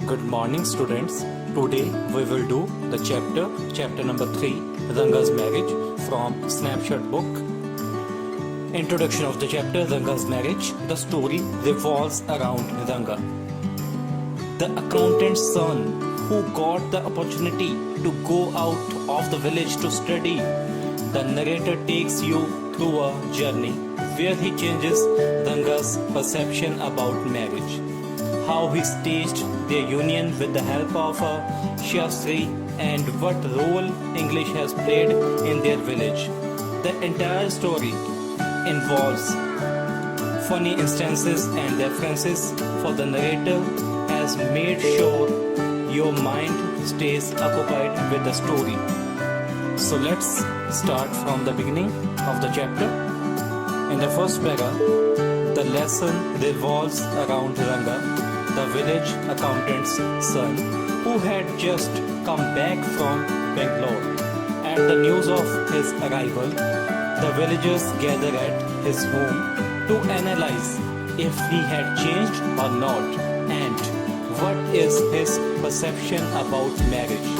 Good morning, students. Today we will do the chapter number 3, Ranga'S Marriage from Snapshot book. Introduction of the chapter, Ranga'S Marriage. The story revolves around Ranga, the accountant's son who got the opportunity to go out of the village to study. The narrator takes you through a journey where he changes Ranga's perception about marriage, how he staged their union with the help of a Shastri, and what role English has played in their village. The entire story involves funny instances and references, for the narrator has made sure your mind stays occupied with the story. So let's start from the beginning of the chapter. In the first paragraph, the lesson revolves around Ranga, the village accountant's son, who had just come back from Bangalore. At the news of his arrival, the villagers gather at his home to analyze if he had changed or not and what is his perception about marriage.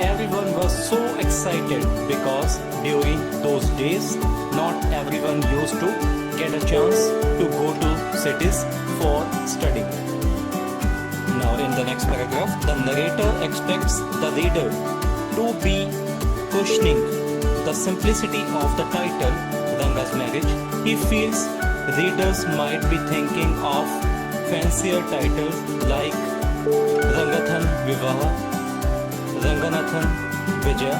Everyone was so excited because during those days, not everyone used to get a chance to go to cities for studying. Now in the next paragraph, the narrator expects the reader to be questioning the simplicity of the title, Ranga'S Marriage. He feels readers might be thinking of fancier titles like Rangathan Vivaha, Ranganathan Vijaya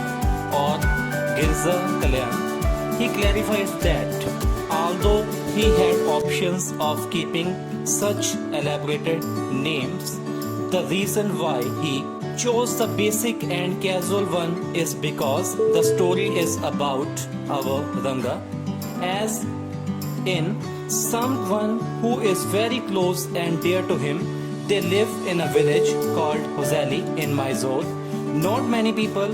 or Girza Kalyan. He clarifies that although he had options of keeping such elaborated names, the reason why he chose the basic and casual one is because the story is about our Ranga, as in someone who is very close and dear to him. They live in a village called Hosali in Mysore. Not many people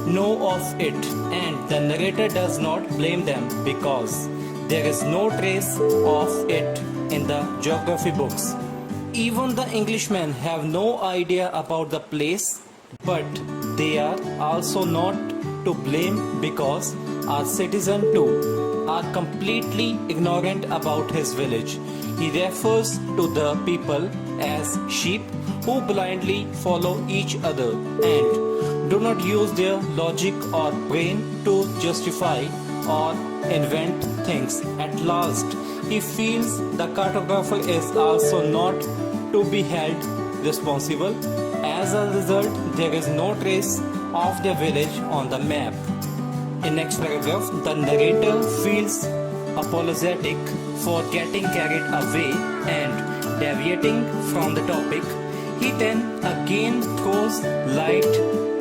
know of it, and the narrator does not blame them because there is no trace of it in the geography books. Even the Englishmen have no idea about the place, but they are also not to blame because our citizen too are completely ignorant about his village. He refers to the people as sheep who blindly follow each other and do not use their logic or brain to justify or invent things. At last, he feels the cartographer is also not to be held responsible. As a result, there is no trace of their village on the map. In next paragraph, the narrator feels apologetic for getting carried away and deviating from the topic. He then again throws light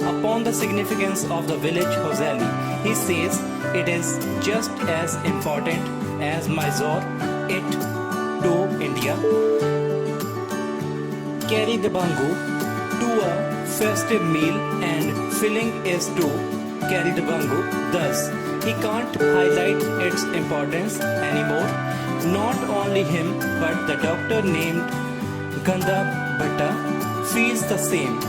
upon the significance of the village Hosali. He says it is just as important as Mysore it to India. Carry the bangu to a festive meal and filling is to carry the bangu. Thus, he can't highlight its importance anymore. Not only him, but the doctor named Ganda Bhatta feels the same.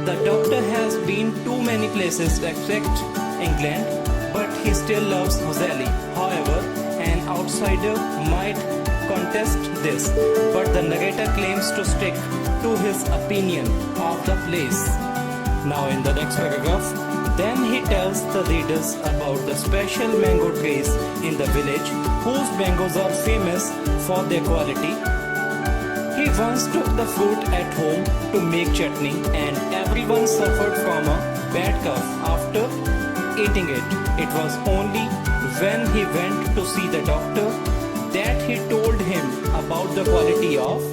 The doctor has been to many places except England, but he still loves Hosali. However, an outsider might contest this, but the narrator claims to stick to his opinion of the place. Now in the next paragraph, then he tells the readers about the special mango trees in the village whose mangoes are famous for their quality. He once took the fruit at home to make chutney and everyone suffered from a bad cough after eating it. It was only when he went to see the doctor that he told him about the quality of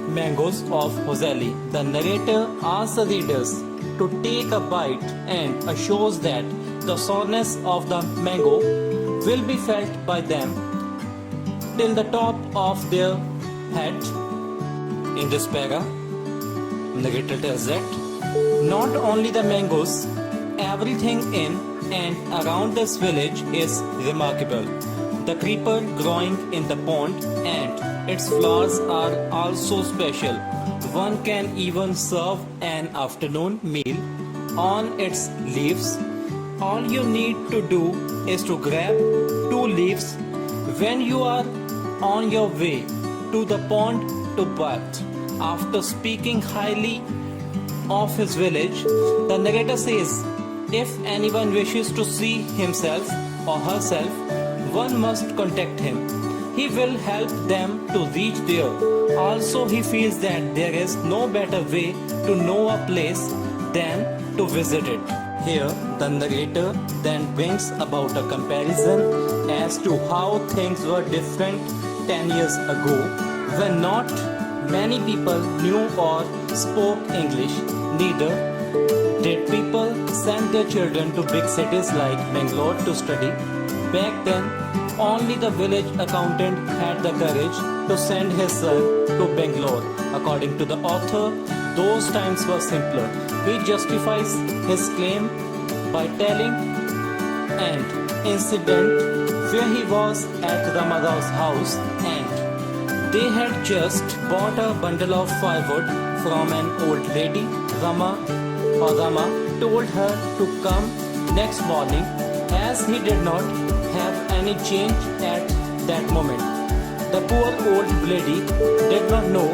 mangoes of Hosali. The narrator asks the readers to take a bite and assures that the sourness of the mango will be felt by them till the top of their head. In this para, narrator tells that not only the mangoes, everything in and around this village is remarkable. the creeper growing in the pond, and its flowers are also special. One can even serve an afternoon meal on its leaves. All you need to do is to grab 2 leaves when you are on your way to the pond to bathe. After speaking highly of his village, the narrator says, if anyone wishes to see himself or herself, one must contact him. He will help them to reach there. Also, he feels that there is no better way to know a place than to visit it. Here, the narrator then brings about a comparison as to how things were different 10 years ago, when not many people knew or spoke English. Neither did people send their children to big cities like Bangalore to study. Back then, only the village accountant had the courage to send his son to Bangalore. According to the author, those times were simpler. He justifies his claim by telling an incident where he was at Rama's house and they had just bought a bundle of firewood from an old lady. Rama told her to come next morning, as he did not have any change at that moment. The poor old lady did not know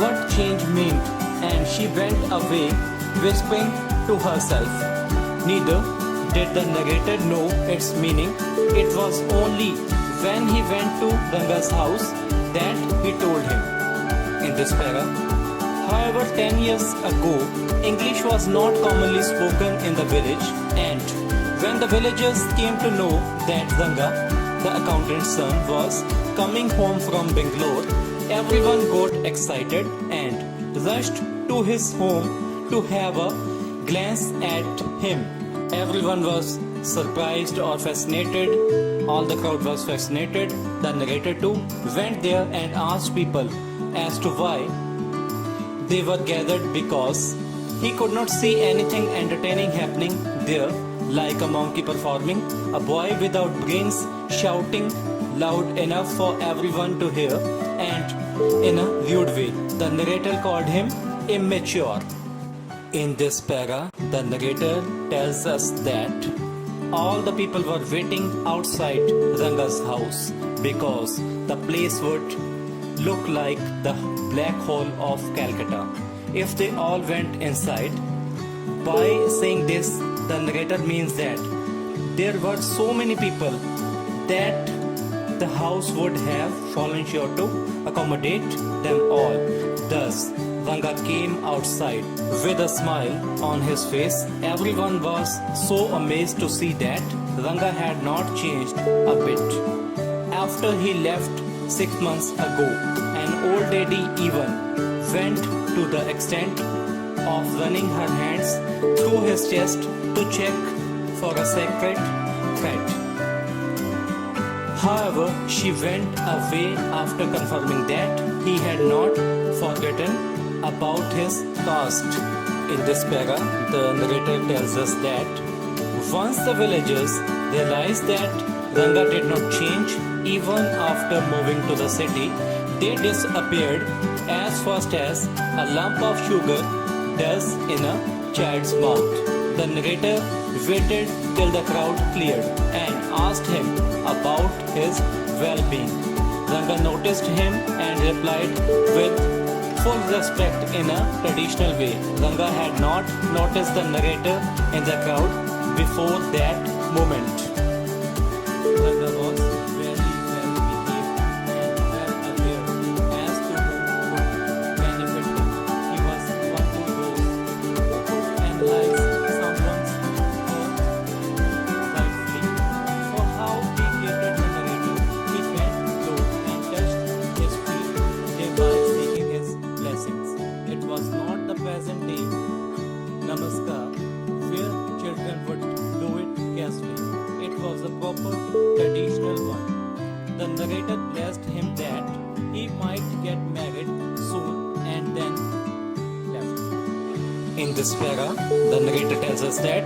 what change meant, and she went away whispering to herself. Neither did the narrator know its meaning. It was only when he went to Ranga'S house that he told him. In this para, however, 10 years ago, English was not commonly spoken in the village, and when the villagers came to know that Ranga, the accountant's son, was coming home from Bangalore, everyone got excited and rushed to his home to have a glance at him. Everyone was surprised or fascinated. All the crowd was fascinated. The narrator too went there and asked people as to why they were gathered, because he could not see anything entertaining happening there, like a monkey performing, a boy without brains shouting loud enough for everyone to hear, and in a rude way. The narrator called him immature. In this para, the narrator tells us that all the people were waiting outside Ranga'S house because the place would look like the black hole of Calcutta if they all went inside. By saying this, the narrator means that there were so many people that the house would have fallen short to accommodate them all. Thus, Ranga came outside with a smile on his face. Everyone was so amazed to see that Ranga had not changed a bit. After he left 6 months ago, an old lady even went to the extent of running her hands through his chest to check for a sacred thread. However, she went away after confirming that he had not forgotten about his past. In this para, the narrator tells us that once the villagers realized that Ranga did not change even after moving to the city, they disappeared as fast as a lump of sugar does in a child's mouth. The narrator waited till the crowd cleared and asked him about his well-being. Ranga noticed him and replied with full respect in a traditional way. Ranga had not noticed the narrator in the crowd before that moment. Ranga was very well behaved and well aware as to who would benefit him. He was one who knows, who could analyze someone's work rightfully. For how he created the narrator, he bent low and touched his feet, thereby seeking his blessings. It was not the present day namaskar where children would do it casually. It was a proper traditional one. The narrator blessed him that he might get married soon and then left. In this para, the narrator tells us that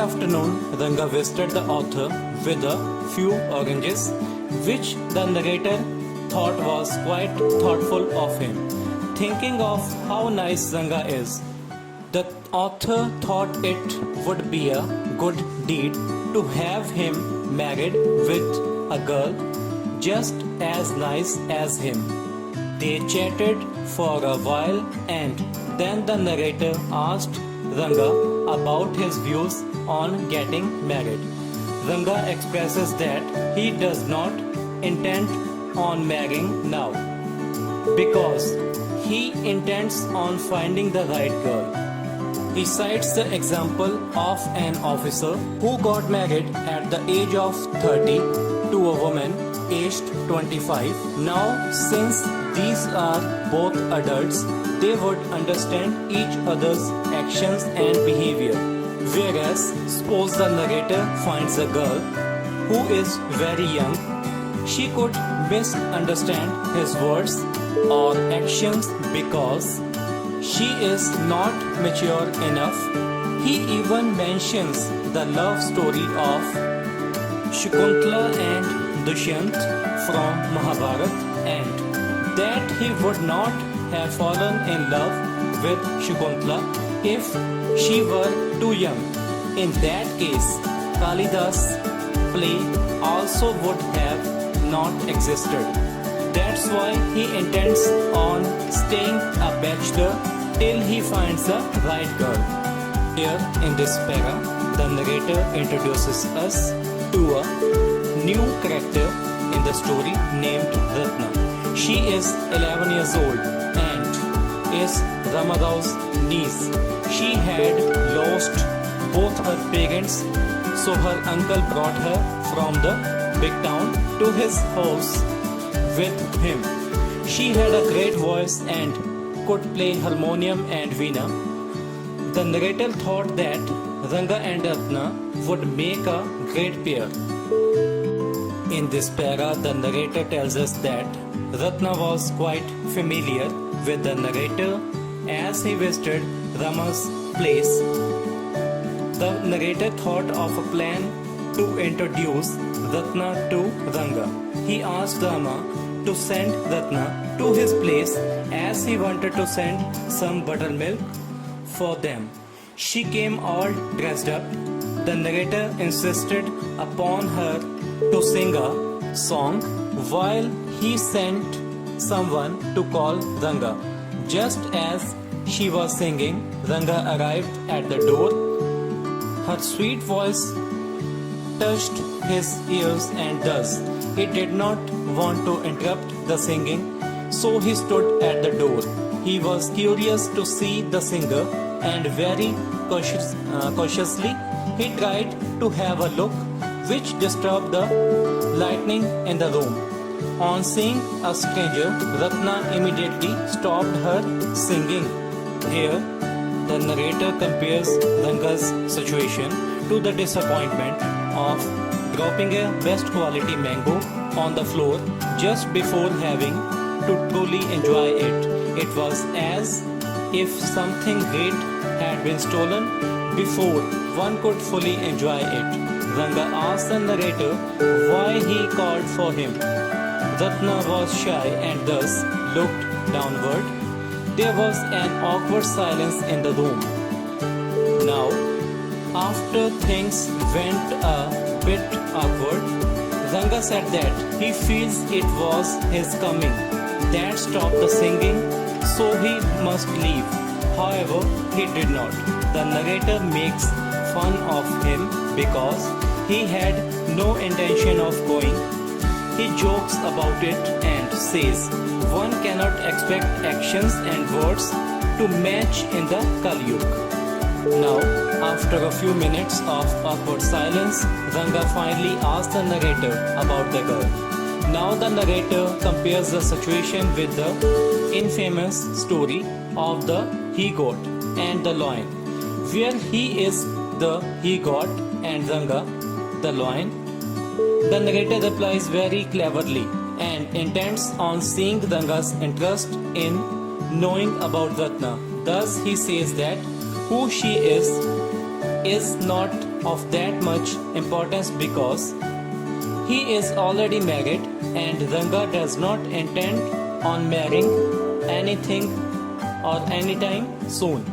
afternoon, Ranga visited the author with a few oranges, which the narrator thought was quite thoughtful of him. Thinking of how nice Ranga is, the author thought it would be a good deed to have him married with a girl just as nice as him. They chatted for a while and then the narrator asked Ranga about his views on getting married. Ranga expresses that he does not intend on marrying now because he intends on finding the right girl. He cites the example of an officer who got married at the age of 30 to a woman aged 25. Now, since these are both adults, they would understand each other's actions and behavior. Whereas, suppose the narrator finds a girl who is very young, she could misunderstand his words or actions because she is not mature enough. He even mentions the love story of Shakuntala and Dushyant from Mahabharata and that he would not have fallen in love with Shakuntala if she were too young. In that case, Kalidas' play also would have not existed. That's why he intends on staying a bachelor till he finds the right girl. Here in this para, the narrator introduces us to a new character in the story named Ratna. She is 11 years old and is Ranga'S niece. She had lost both her parents, so her uncle brought her from the big town to his house with him. She had a great voice and could play harmonium and veena. The narrator thought that Ranga and Ratna would make a great pair. In this para, the narrator tells us that Ratna was quite familiar with the narrator as he visited Rama's place. The narrator thought of a plan to introduce Ratna to Ranga. He asked Rama to send Ratna to his place as he wanted to send some buttermilk for them. She came all dressed up. The narrator insisted upon her to sing a song while he sent someone to call Ranga. Just as she was singing, Ranga arrived at the door. Her sweet voice touched his ears and thus he did not want to interrupt the singing, so he stood at the door. He was curious to see the singer and very cautiously he tried to have a look which disturbed the lightning in the room. On seeing a stranger, Ratna immediately stopped her singing. Here, the narrator compares Ranga's situation to the disappointment of dropping a best quality mango on the floor just before having to truly enjoy it. It was as if something great had been stolen before one could fully enjoy it. Ranga asked the narrator why he called for him. Ratna was shy and thus looked downward. There was an awkward silence in the room. Now, after things went a bit awkward, Ranga said that he feels it was his coming that stopped the singing, so he must leave. However, he did not. The narrator makes fun of him because he had no intention of going. He jokes about it and says one cannot expect actions and words to match in the Kali Yuga. Now, after a few minutes of awkward silence, Ranga finally asks the narrator about the girl. Now the narrator compares the situation with the infamous story of the he-goat and the lion, where he is the he-goat and Ranga the lion. The narrator replies very cleverly and intends on seeing Ranga's interest in knowing about Ratna. Thus he says that who she is not of that much importance because He is already married and Ranga does not intend on marrying anything or anytime soon.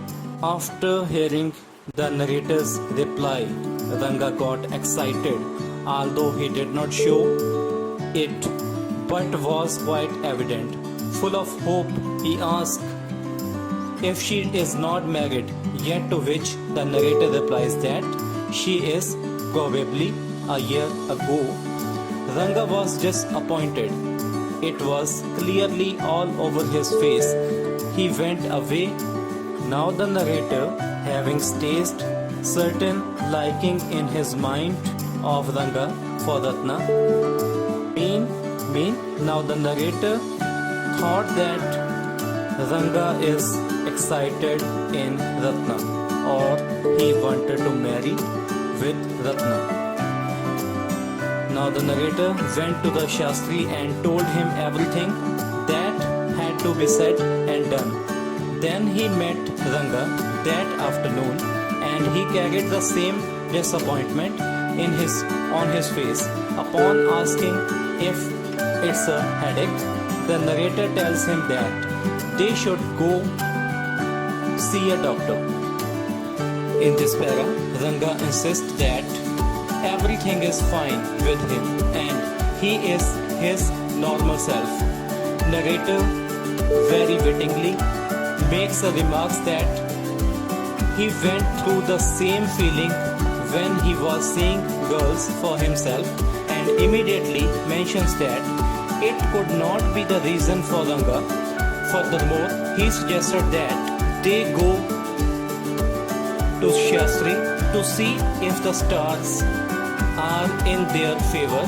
After hearing the narrator's reply, Ranga got excited, although he did not show it, but was quite evident. Full of hope, he asked if she is not married yet, to which the narrator replies that she is probably a year ago. Ranga was disappointed. It was clearly all over his face. He went away. Now the narrator, having staged certain liking in his mind of Ranga for Ratna, now the narrator thought that Ranga is excited in Ratna, or he wanted to marry with Ratna. Now the narrator went to the Shastri and told him everything that had to be said and done. Then he met Ranga that afternoon and he carried the same disappointment on his face. Upon asking if it's a headache, the narrator tells him that they should go see a doctor. In this para, Ranga insists that everything is fine with him and he is his normal self. Narrator very wittingly makes a remark that he went through the same feeling when he was seeing girls for himself, and immediately mentions that it could not be the reason for Ranga. Furthermore, he suggested that they go to Shastri to see if the stars are in their favor.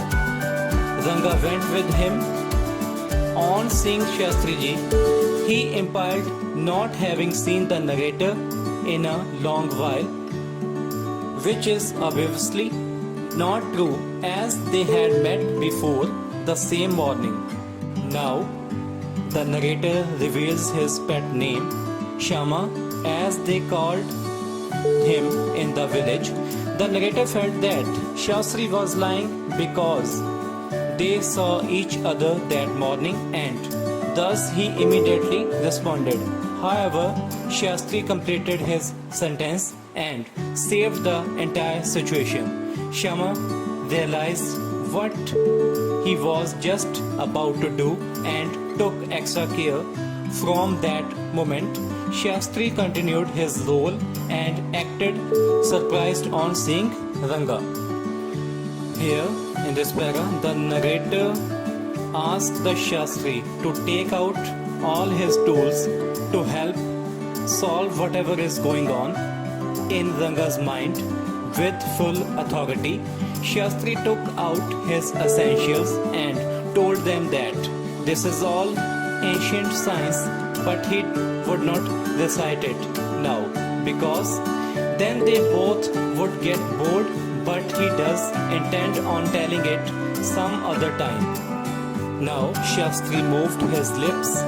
Ranga went with him. On seeing Shastriji, he implied not having seen the narrator in a long while, which is obviously not true, as they had met before the same morning. Now, the narrator reveals his pet name, Shama, as they called him in the village. The narrator felt that Shastri was lying because they saw each other that morning, and thus he immediately responded. However, Shastri completed his sentence and saved the entire situation. Shama realized what he was just about to do and took extra care. From that moment, Shastri continued his role and acted surprised on seeing Ranga. Here, in this para, the narrator asked the Shastri to take out all his tools to help solve whatever is going on in Ranga's mind with full authority. Shastri took out his essentials and told them that this is all ancient science, but he would not recite it now because then they both would get bored, but he does intend on telling it some other time. Now Shastri moved his lips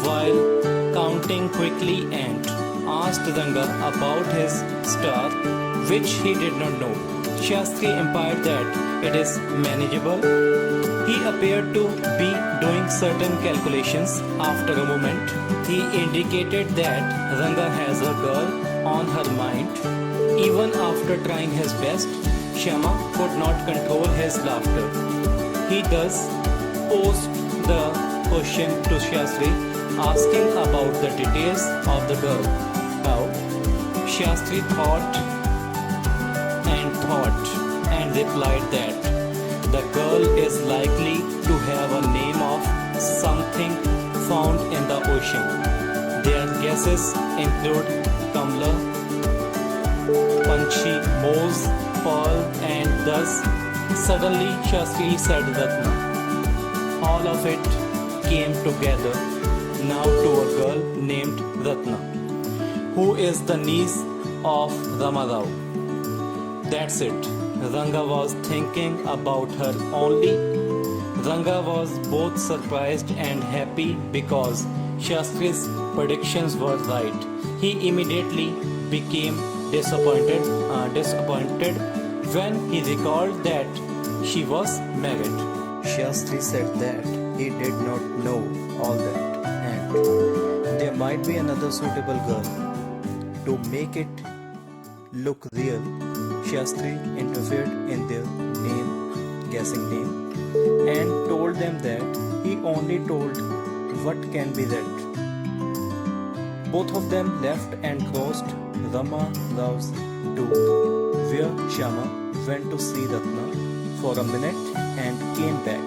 while counting quickly and asked Ranga about his star, which he did not know. Shastri implied that it is manageable. He appeared to be doing certain calculations. After a moment, he indicated that Ranga has a girl on her mind. Even after trying his best, Shama could not control his laughter. He thus posed the question to Shastri, asking about the details of the girl. Now, Shastri thought and replied that the girl is likely to have a name of something found in the ocean. Their guesses include Kamla, Panchi, Moz, Pearl, and thus suddenly Shastri said Ratna. All of it came together now to a girl named Ratna, who is the niece of Ramarao. That's it. Ranga was thinking about her only. Ranga was both surprised and happy because Shastri's predictions were right. He immediately became disappointed when he recalled that she was married. Shastri said that he did not know all that and there might be another suitable girl. To make it look real, Shastri interfered in their guessing name, and told them that he only told what can be read. Both of them left and crossed Ranga'S door, where Shyama went to see Ratna for a minute and came back.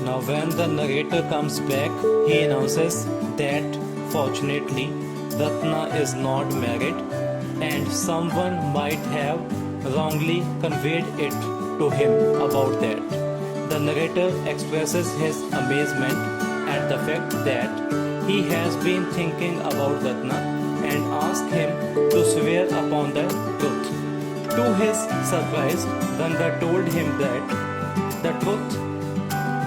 Now when the narrator comes back, he announces that fortunately Ratna is not married and someone might have wrongly conveyed it to him about that. The narrator expresses his amazement at the fact that he has been thinking about Ratna and asks him to swear upon the truth. To his surprise, Ranga told him that the truth,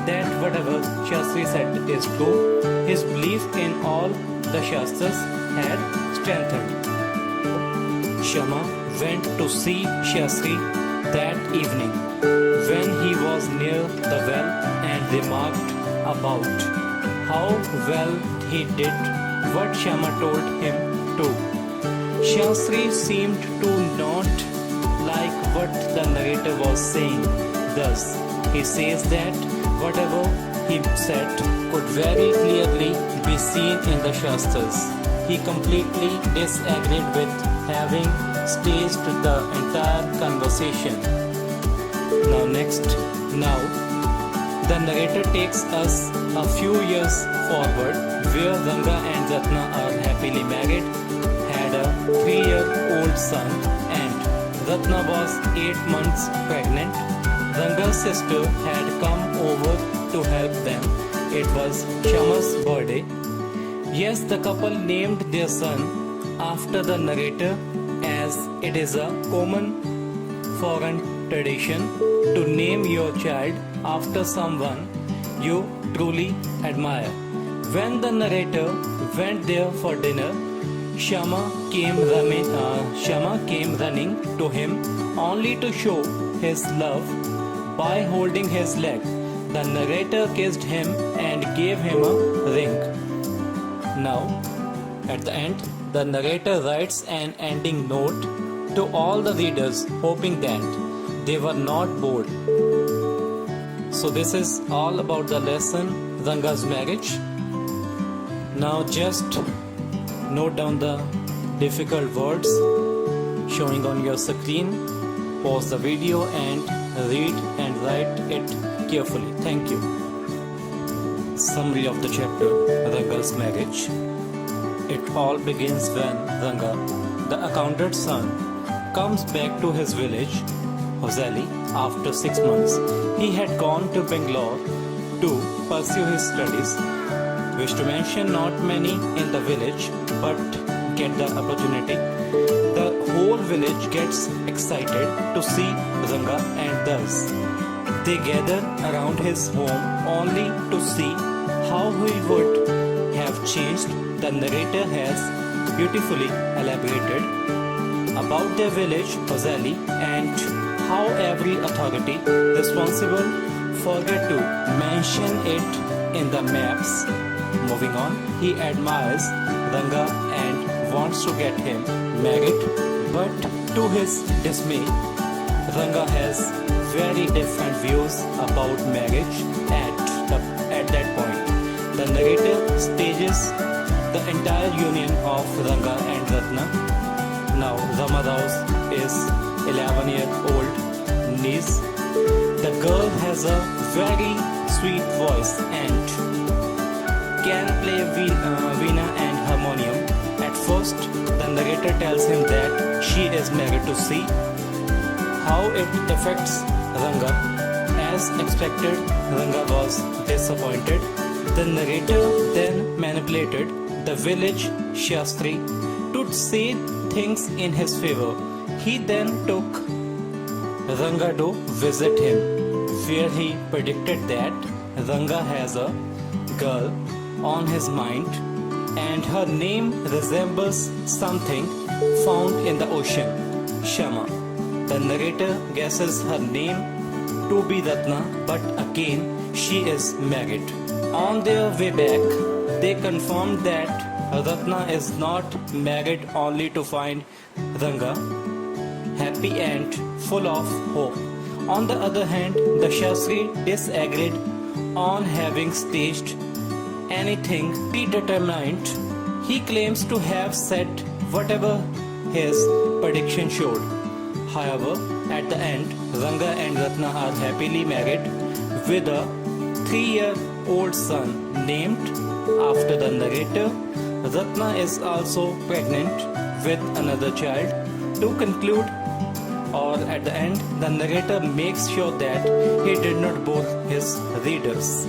that whatever Shastri said is true, his belief in all the Shastras had strengthened. Shyama went to see Shastri that evening when he was near the well and remarked about how well he did what Shyama told him to. Shastri seemed to not like what the narrator was saying. Thus, he says that whatever he said could very clearly be seen in the Shastras. He completely disagreed with having staged the entire conversation. Now, the narrator takes us a few years forward where Ranga and Ratna are happily married, had a 3-year-old son, and Ratna was 8 months pregnant. Ranga's sister had come over to help them. It was Shyama's birthday. Yes, the couple named their son after the narrator, as it is a common foreign tradition to name your child after someone you truly admire. When the narrator went there for dinner, Shyama came running to him only to show his love by holding his leg. The narrator kissed him and gave him a ring. Now, at the end, the narrator writes an ending note to all the readers, hoping that they were not bored. So this is all about the lesson Ranga'S Marriage. Now just note down the difficult words showing on your screen. Pause the video and read and write it carefully. Thank you. Summary of the chapter Ranga'S Marriage. It all begins when Ranga, the accountant's son, comes back to his village, Hosali, after 6 months. He had gone to Bangalore to pursue his studies. Wish to mention not many in the village, but get the opportunity. The whole village gets excited to see Ranga, and thus they gather around his home only to see how he would have changed. The narrator has beautifully elaborated about their village, Hosali, and how every authority responsible forget to mention it in the maps. Moving on, he admires Ranga and wants to get him married, but to his dismay, Ranga has very different views about marriage at that point. The narrator stages the entire union of Ranga and Ratna. Now Ranga'S is 11-year-old niece. The girl has a very sweet voice and can play veena and harmonium. At first, the narrator tells him that she is married to see how it affects Ranga. As expected, Ranga was disappointed. The narrator then manipulated the village Shastri to say things in his favor. He then took Ranga to visit him, where he predicted that Ranga has a girl on his mind and her name resembles something found in the ocean, Shyama. The narrator guesses her name to be Ratna, but again she is married. On their way back, they confirmed that Ratna is not married only to find Ranga happy and full of hope. On the other hand, the Shastri disagreed on having staged anything predetermined. He claims to have said whatever his prediction showed. However, at the end, Ranga and Ratna are happily married with a 3-year-old son named after the narrator. Ratna is also pregnant with another child. To conclude, or at the end, the narrator makes sure that he did not bore his readers.